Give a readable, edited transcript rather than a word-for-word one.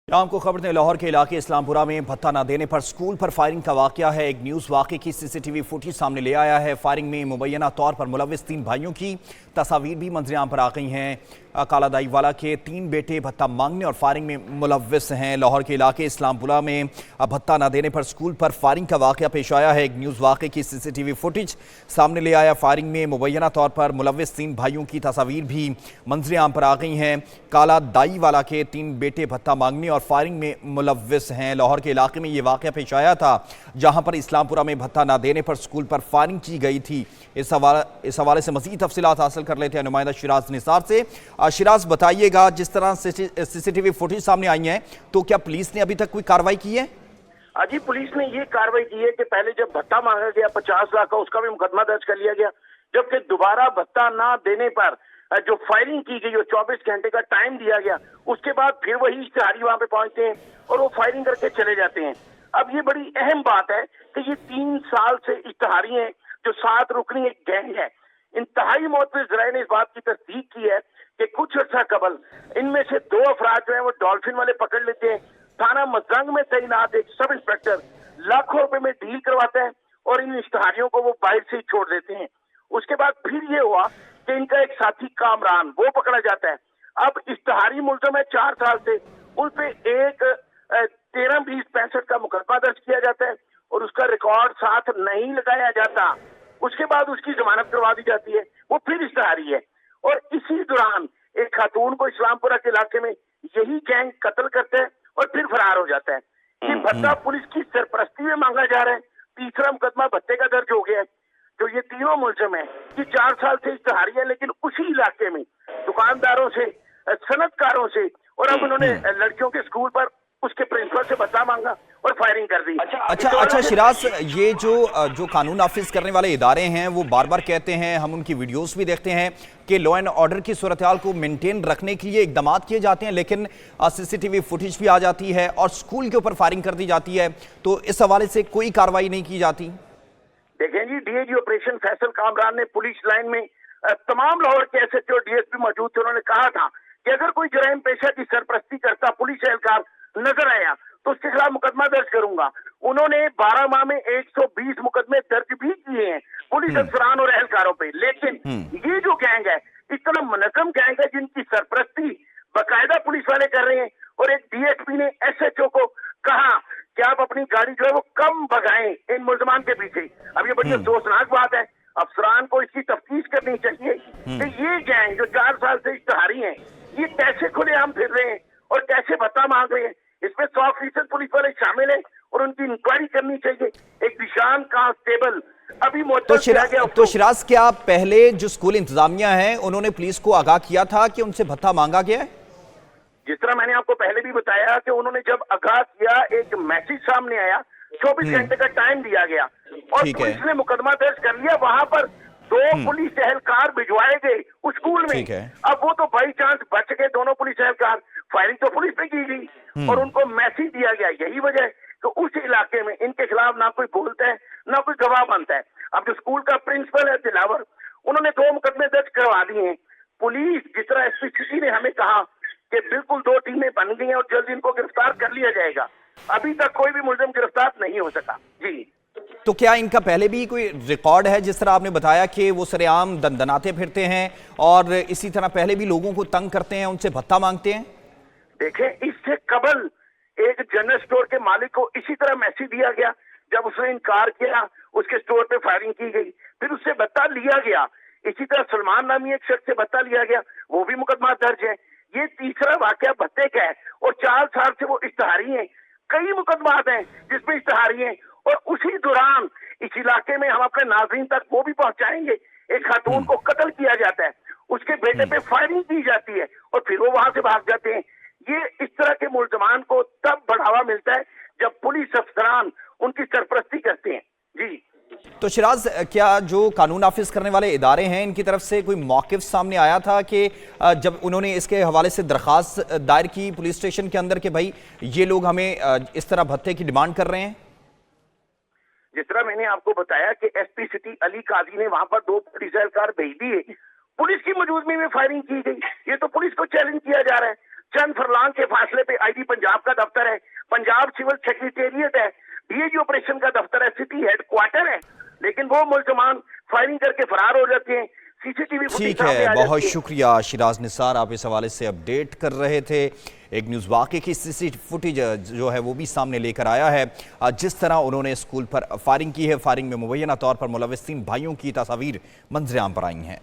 शाम को खबर दें, लाहौर के इलाके इस्लामपुरा में भत्ता न देने पर स्कूल पर फायरिंग का वाकया है। एक न्यूज़ वाक़े की सीसीटीवी फुटेज सामने ले आया है। फायरिंग में मुबैना तौर पर मुलविस 3 भाइयों की तस्वीर भी मंजर-ए-आम पर आ गई हैं। काला दाईवाला के 3 बेटे भत्ता मांगने और फायरिंग में मुलविस हैं। लाहौर के इलाके इस्लामपुरा में भत्ता न देने पर स्कूल पर फायरिंग का वाकया पेश आया है। एक न्यूज़ वाक़े की सीसीटीवी फुटेज सामने ले आया। फायरिंग में मुबैना तौर पर मुलविस 3 भाइयों की तस्वीर भी मंजर-ए-आम पर आ गई हैं। काला दाईवाला के 3 बेटे भत्ता मांगने और फायरिंग में मुलविस हैं। लाहौर के इलाके में ये वाकया पेश आया था, जहां पर इस्लामपुरा में भत्ता न देने पर स्कूल पर फायरिंग की गई थी। इस हवाले से मजीद तफसीलात हासिल कर लेते हैं नुमाइंदा शिराज निसार से। शिराज, बताइएगा, जिस तरह से सीसीटीवी फुटेज सामने आई है, तो क्या पुलिस ने अभी तक कोई कार्रवाई की है? जी, पुलिस ने ये कार्रवाई की है कि पहले जब भत्ता मांगा गया 50 लाख का, उसका भी मुकदमा दर्ज कर लिया गया। जबकि दोबारा भत्ता ना देने पर जो फायरिंग की गई, जो 24 घंटे का टाइम दिया गया, उसके बाद फिर वही इश्तिहारी वहां पे पहुंचते हैं और वो फायरिंग करके चले जाते हैं। अब ये बड़ी अहम बात है कि ये 3 साल से इश्तिहारी हैं, जो 7 रुकनी एक गैंग है। इंतहाई मोतबर ज़राए ने इस बात की तस्दीक की है कि कुछ अर्सा कबल इनमें से 2 अफराद जो है वो डॉल्फिन वाले पकड़ लेते हैं। थाना मजंग में तैनात एक सब इंस्पेक्टर लाखों रुपए में डील करवाता है और इन इश्तिहारियों को वो बाहर से ही छोड़ देते हैं। उसके बाद फिर ये हुआ कि इनका एक साथी कामरान वो पकड़ा जाता है। अब इश्तिहारी मुल्ज़म है 4 साल से, उन पे एक 13-20-65 का मुकदमा दर्ज किया जाता है और उसका रिकॉर्ड साथ नहीं लगाया जाता। उसके बाद उसकी जमानत करवा दी जाती है, वो फिर इश्तिहारी है। और इसी दौरान एक खातून को इस्लामपुरा के इलाके में यही गैंग कत्ल करता है और फिर फरार हो जाता है। ये भत्ता पुलिस की सरपरस्ती में मांगा जा रहा है। तीसरा मुकदमा भत्ते का दर्ज हो गया है। जो ये तीनों मुल्ज़िम है कि 4 साल से इश्तिहारी है, लेकिन उसी इलाके में दुकानदारों से, सनतकारों से, और अब उन्होंने लड़कियों के स्कूल पर उसके प्रिंसिपल से भत्ता मांगा और फायरिंग कर दी। अच्छा शिराज, ये जो कानून नाफिज करने वाले इदारे हैं वो बार बार कहते हैं, हम उनकी वीडियोस भी देखते हैं कि लॉ एंड ऑर्डर की सूरत-ए-हाल को मेंटेन रखने के लिए इकदाम किए जाते हैं, लेकिन सीसीटीवी फुटेज भी आ जाती है और स्कूल के ऊपर फायरिंग कर दी जाती है, तो इस हवाले से कोई कार्रवाई नहीं की जाती। देखें जी, डीएजी ऑपरेशन फैसल कामरान ने पुलिस लाइन में तमाम लाहौर के एसएचओ डीएसपी मौजूद थे। उन्होंने कहा था कि अगर कोई जराइम पेशा की सरपरस्ती करता पुलिस एहलकार नजर आया तो उसके खिलाफ मुकदमा दर्ज करूंगा। उन्होंने 12 माह में 120 मुकदमे दर्ज भी किए हैं पुलिस अफसरान और एहलकारों पे। लेकिन ये जो गैंग है, इतना मनकम गैंग है जिनकी सरपरस्ती बाकायदा पुलिस वाले कर रहे हैं। और एक डीएसपी ने एसएचओ को कहा कि आप अपनी गाड़ी जो है वो कम भगाएं इन मुल्जमान के पीछे। अब ये बड़ी अफसोसनाक बात है। अफसरान को इसकी तफ्तीश करनी चाहिए कि ये गैंग जो 4 साल से इश्तिहारी हैं, ये कैसे खुलेआम फिर रहे हैं और कैसे भत्ता मांग रहे हैं। इसमें 100% पुलिस वाले शामिल हैं और उनकी इंक्वायरी करनी चाहिए। एक निशान कांस्टेबल अभी तो शिराज, क्या पहले जो स्कूल इंतजामिया है उन्होंने पुलिस को आगाह किया था कि उनसे भत्ता मांगा गया है? जिस तरह मैंने आपको पहले भी बताया कि उन्होंने जब आगाह किया, एक मैसेज सामने आया, 24 घंटे का टाइम दिया गया और पुलिस ने मुकदमा दर्ज कर लिया। वहां पर 2 पुलिस एहलकार भिजवाए गए उस स्कूल में। अब वो तो बाई चांस बच गए दोनों पुलिस एहलकार। फायरिंग तो पुलिस पे की गई और उनको मैसेज दिया गया। यही वजह है तो उस इलाके में इनके खिलाफ ना कोई बोलता है ना कोई गवाह बनता है। अब जो स्कूल का प्रिंसिपल है दिलावर, उन्होंने 2 मुकदमे दर्ज करवा दिए हैं। पुलिस, जिस तरह एसपी सिटी ने हमें कहा कि बिल्कुल 2 टीमें बन गई हैं और जल्द इनको गिरफ्तार कर लिया जाएगा। अभी तक कोई भी मुल्जिम गिरफ्तार नहीं हो सका। जी, तो क्या इनका पहले भी कोई रिकॉर्ड है? जिस तरह आपने बताया कि वो सरेआम दंदनाते फिरते हैं और इसी तरह पहले भी लोगों को तंग करते हैं, उनसे भत्ता मांगते हैं। देखें, इससे कबल एक जनरल स्टोर के मालिक को इसी तरह मैसेज दिया गया। जब उसने इनकार किया, उसके स्टोर पे फायरिंग की गई, फिर उससे भत्ता लिया गया। इसी तरह सलमान नामी एक शख्स से भत्ता लिया गया, वो भी मुकदमा दर्ज है। ये तीसरा वाकया भत्ते का है और 4 साल से वो इश्तिहारी हैं। कई मुकदमात हैं जिसमें इश्तिहारी हैं और उसी दौरान इस इलाके में हम अपने नाज़रीन तक वो भी पहुंचाएंगे, एक खातून को कत्ल किया जाता है, उसके बेटे पे फायरिंग की जाती है और फिर वो वहां से भाग जाते हैं। ये इस तरह के मुल्जमान को तब बढ़ावा मिलता है जब पुलिस अफसरान उनकी सरपरस्ती करते हैं। जी, तो शिराज, क्या जो कानून नाफिज करने वाले इदारे हैं इनकी तरफ से कोई मौक़िफ़ सामने आया था कि जब उन्होंने इसके हवाले से दरख्वास्त दायर की पुलिस स्टेशन के अंदर कि भाई ये लोग हमें इस तरह भत्ते की डिमांड कर रहे हैं? जिस तरह मैंने आपको बताया कि एसपी सिटी अली काजी ने वहां पर 2 पुलिस एहलकार भेज दिए, पुलिस की मौजूदगी में फायरिंग की गई। ये तो पुलिस को चैलेंज किया जा रहा है। चंद फरलांग के फासले पे आईजी पंजाब का दफ्तर सिविल सेक्रेटेरिएट है, डीएजी ऑपरेशन का दफ्तर है, सिटी हेडक्वार्टर है, लेकिन वो मुल्जमान फायरिंग करके फरार हो जाते हैं। सीसीटीवी ठीक है, बहुत शुक्रिया शिराज निसार, आप इस हवाले से अपडेट कर रहे थे। एक न्यूज़ वाक़ई की सीसीटीवी फुटेज जो है वो भी सामने लेकर आया है। जिस तरह उन्होंने स्कूल पर फायरिंग की है, फायरिंग में मुबैना तौर पर मुलव्विस 3 भाइयों की तस्वीर मंजर आम पर आई हैं।